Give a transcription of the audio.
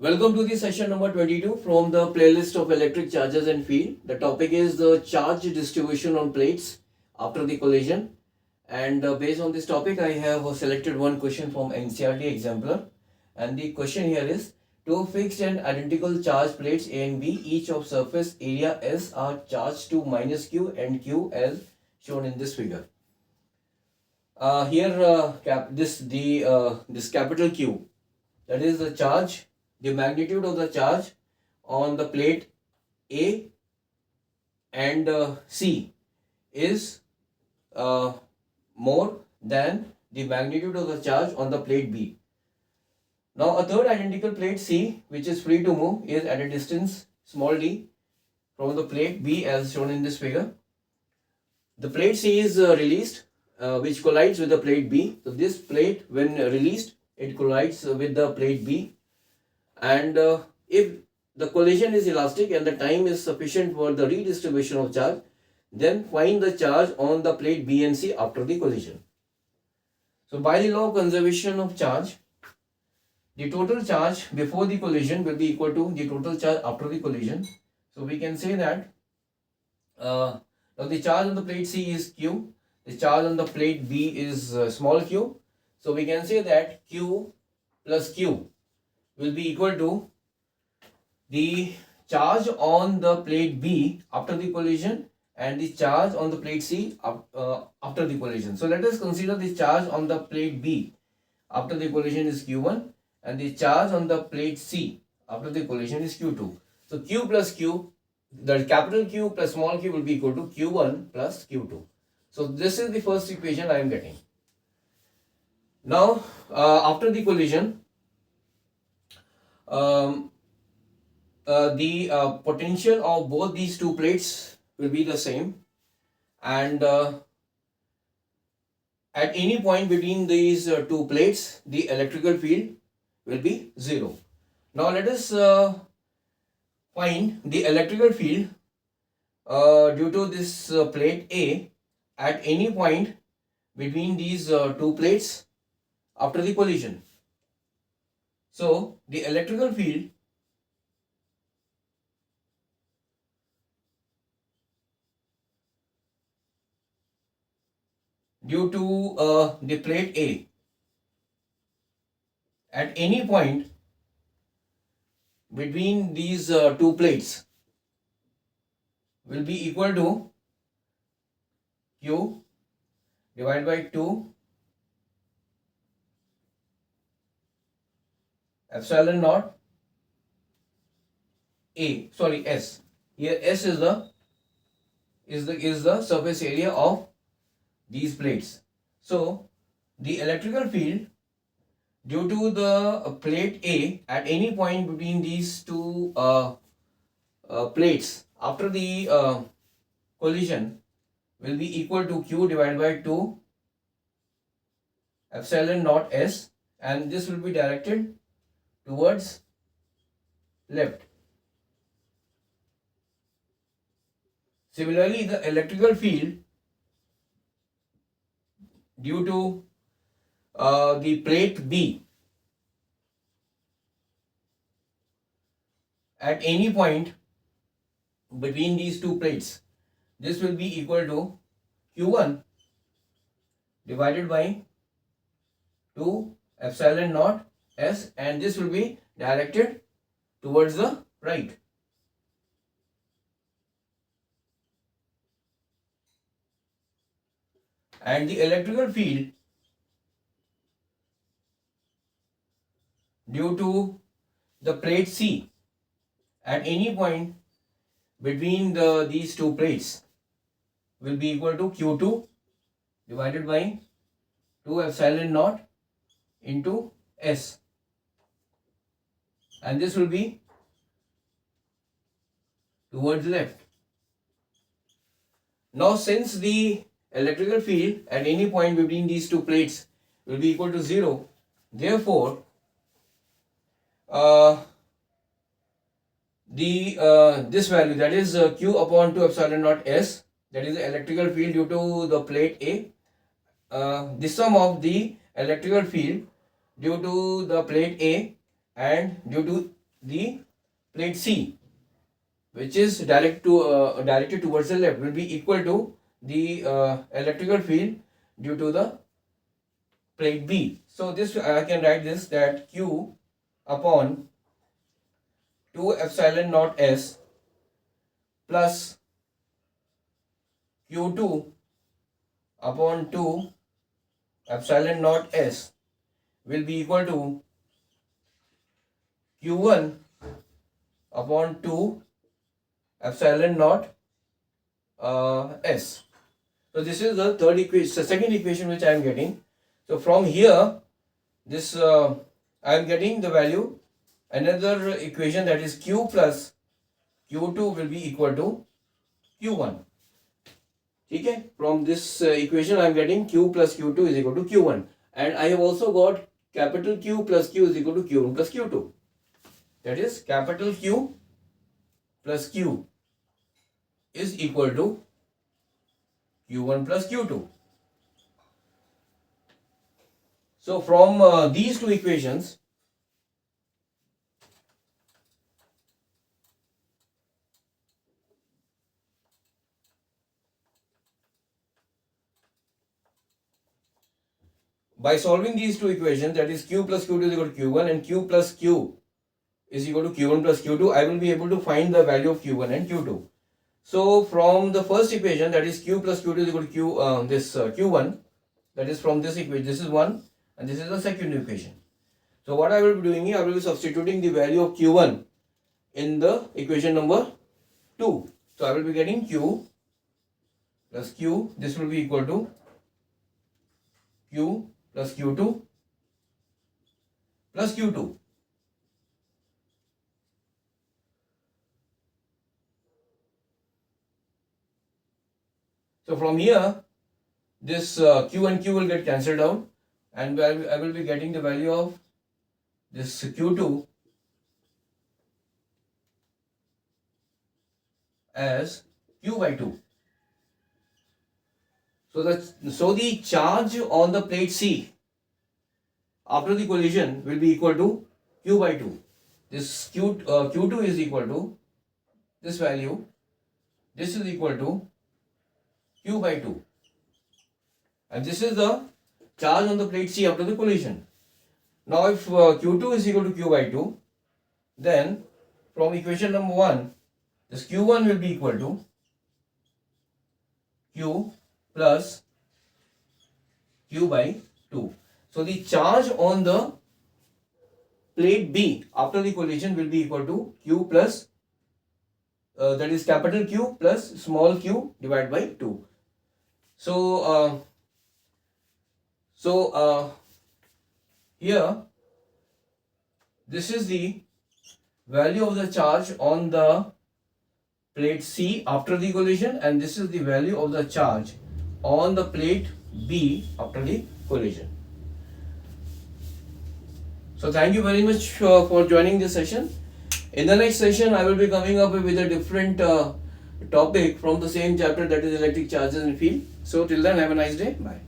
Welcome to the session number 22 from the playlist of electric charges and field. The topic is the charge distribution on plates after the collision. And based on this topic, I have selected one question from NCERT exemplar. And the question here is, two fixed and identical charge plates A and B, each of surface area S, are charged to minus Q and Q as shown in this figure. This capital Q, that is the charge, the magnitude of the charge on the plate A and C is more than the magnitude of the charge on the plate B. Now a third identical plate C, which is free to move, is at a distance small d from the plate B as shown in this figure. The plate C is released, which collides with the plate B. So this plate, when released, it collides with the plate B. And if the collision is elastic and the time is sufficient for the redistribution of charge, then find the charge on the plate B and C after the collision. So by the law of conservation of charge, the total charge before the collision will be equal to the total charge after the collision. So we can say that now the charge on the plate C is Q, the charge on the plate B is small q. So we can say that Q plus Q will be equal to the charge on the plate B after the collision and the charge on the plate C after the collision. So let us consider the charge on the plate B after the collision is Q1 and the charge on the plate C after the collision is Q2. So Q plus Q, the capital Q plus small q will be equal to Q1 plus Q2. So this is the first equation I am getting. Now after the collision, the potential of both these two plates will be the same, and at any point between these two plates the electrical field will be 0. Now let us find the electrical field due to this plate A at any point between these two plates after the collision. So the electrical field due to the plate A at any point between these two plates will be equal to Q divided by 2 epsilon naught S. Here S is the surface area of these plates. So the electrical field due to the plate A at any point between these two plates after the collision will be equal to Q divided by 2 epsilon naught S, and this will be directed towards left. Similarly, the electrical field due to the plate B at any point between these two plates, this will be equal to Q1 divided by 2 epsilon naught S, and this will be directed towards the right. And the electrical field due to the plate C at any point between these two plates will be equal to Q2 divided by 2 epsilon naught into S, and this will be towards left. Now since the electrical field at any point between these two plates will be equal to 0, therefore this value, that is Q upon 2 epsilon naught S, that is the electrical field due to the plate A, the sum of the electrical field due to the plate A and due to the plate C, which is directed towards the left, will be equal to the electrical field due to the plate B. So this I can write this that Q upon 2 epsilon naught S plus Q2 upon 2 epsilon naught S will be equal to Q1 upon 2 epsilon naught S. So this is the third equation, the second equation which I am getting. So from here, this I am getting the value, another equation, that is Q plus Q2 will be equal to Q1. Okay, from this equation I am getting Q plus Q2 is equal to Q1, and I have also got capital Q plus Q is equal to Q1 plus Q2. That is, capital Q plus Q is equal to Q1 plus Q2. So from these two equations, by solving these two equations, that is Q plus Q2 is equal to Q1 and Q plus Q is equal to Q1 plus Q2, I will be able to find the value of Q1 and Q2. So from the first equation, that is Q plus Q2 is equal to Q1, that is from this equation, this is 1 and this is the second equation. So what I will be doing here, I will be substituting the value of Q1 in the equation number 2. So I will be getting Q plus Q, this will be equal to Q plus Q2 plus Q2. So from here, this Q and Q will get cancelled out, and I will be getting the value of this Q2 as Q by 2. So the charge on the plate C after the collision will be equal to Q by 2. This Q2 is equal to this value. This is equal to Q by 2. And this is the charge on the plate C after the collision. Now if Q2 is equal to Q by 2, then from equation number 1, this Q1 will be equal to Q plus Q by 2. So the charge on the plate B after the collision will be equal to Q plus, that is capital Q plus small q divided by 2. So, here this is the value of the charge on the plate C after the collision, and this is the value of the charge on the plate B after the collision. So thank you very much for joining this session. In the next session, I will be coming up with a different topic from the same chapter, that is electric charges and field. So till then, have a nice day. Bye.